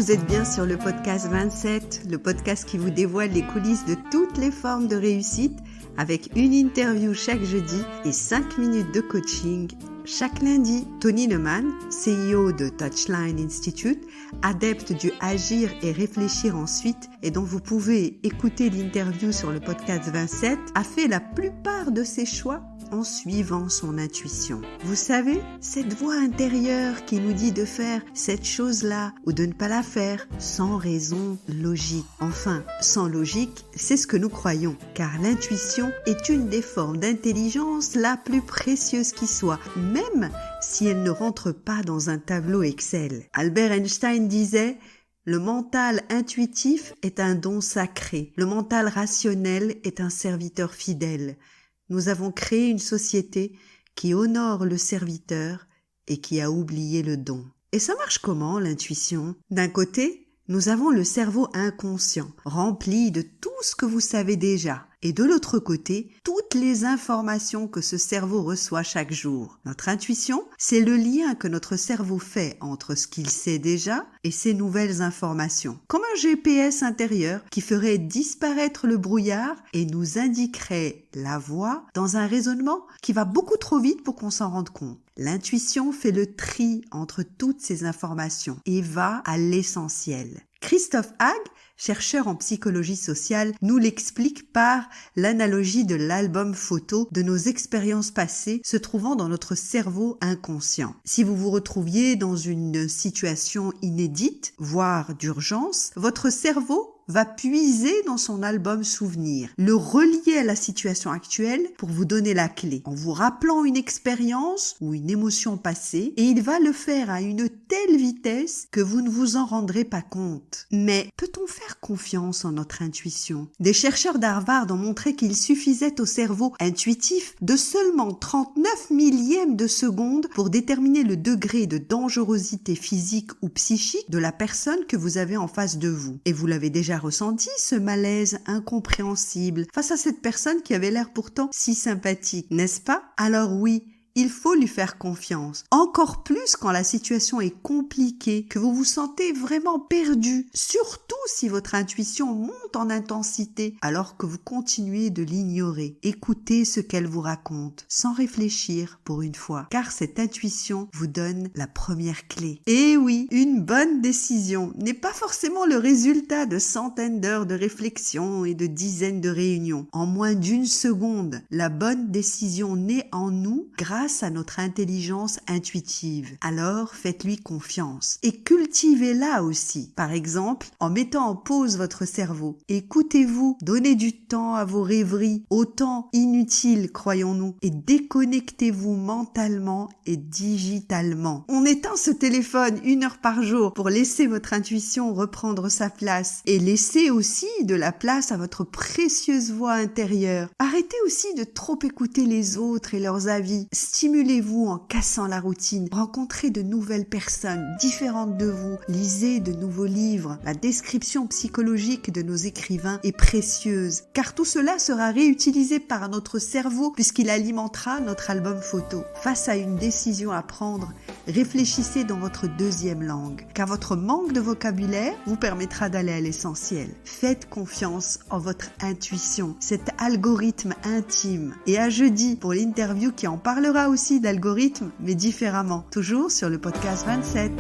vous êtes bien sur le podcast 27, le podcast qui vous dévoile les coulisses de toutes les formes de réussite avec une interview chaque jeudi et 5 minutes de coaching chaque lundi. Tony Neumann, CEO de Touchline Institute, adepte du agir et réfléchir ensuite et dont vous pouvez écouter l'interview sur le podcast 27, a fait la plupart de ses choix en suivant son intuition. Vous savez, cette voix intérieure qui nous dit de faire cette chose-là ou de ne pas la faire sans raison logique. Enfin, sans logique, c'est ce que nous croyons, car l'intuition est une des formes d'intelligence la plus précieuse qui soit, même si elle ne rentre pas dans un tableau Excel. Albert Einstein disait: le mental intuitif est un don sacré, le mental rationnel est un serviteur fidèle. Nous avons créé une société qui honore le serviteur et qui a oublié le don. Et ça marche comment, l'intuition ? D'un côté, nous avons le cerveau inconscient, rempli de tout ce que vous savez déjà. Et de l'autre côté, toutes les informations que ce cerveau reçoit chaque jour. Notre intuition, c'est le lien que notre cerveau fait entre ce qu'il sait déjà et ces nouvelles informations. Comme un GPS intérieur qui ferait disparaître le brouillard et nous indiquerait la voie dans un raisonnement qui va beaucoup trop vite pour qu'on s'en rende compte. L'intuition fait le tri entre toutes ces informations et va à l'essentiel. Christophe Haag, chercheur en psychologie sociale, nous l'explique par l'analogie de l'album photo de nos expériences passées se trouvant dans notre cerveau inconscient. Si vous vous retrouviez dans une situation inédite, voire d'urgence, votre cerveau va puiser dans son album souvenir, le relier à la situation actuelle pour vous donner la clé, en vous rappelant une expérience ou une émotion passée, et il va le faire à une telle vitesse que vous ne vous en rendrez pas compte. Mais peut-on faire confiance en notre intuition ? Des chercheurs d'Harvard ont montré qu'il suffisait au cerveau intuitif de seulement 39 millièmes de seconde pour déterminer le degré de dangerosité physique ou psychique de la personne que vous avez en face de vous. Et vous l'avez déjà ressenti, ce malaise incompréhensible face à cette personne qui avait l'air pourtant si sympathique, n'est-ce pas ? Alors oui, il faut lui faire confiance. Encore plus quand la situation est compliquée, que vous vous sentez vraiment perdu. Surtout si votre intuition monte en intensité alors que vous continuez de l'ignorer. Écoutez ce qu'elle vous raconte, sans réfléchir pour une fois, car cette intuition vous donne la première clé. Et oui, une bonne décision n'est pas forcément le résultat de centaines d'heures de réflexion et de dizaines de réunions. En moins d'une seconde, la bonne décision naît en nous grâce à notre intelligence intuitive. Alors, faites-lui confiance et cultivez-la aussi. Par exemple, en mettant en pause votre cerveau. Écoutez-vous, donnez du temps à vos rêveries, autant inutiles, croyons-nous, et déconnectez-vous mentalement et digitalement. On éteint ce téléphone 1 heure par jour pour laisser votre intuition reprendre sa place et laisser aussi de la place à votre précieuse voix intérieure. Arrêtez aussi de trop écouter les autres et leurs avis. Stimulez-vous en cassant la routine. Rencontrez de nouvelles personnes différentes de vous. Lisez de nouveaux livres. La description psychologique de nos écrivains est précieuse, car tout cela sera réutilisé par notre cerveau puisqu'il alimentera notre album photo. Face à une décision à prendre, réfléchissez dans votre deuxième langue, car votre manque de vocabulaire vous permettra d'aller à l'essentiel. Faites confiance en votre intuition, cet algorithme intime. Et à jeudi pour l'interview qui en parlera aussi d'algorithmes, mais différemment, toujours sur le podcast 27.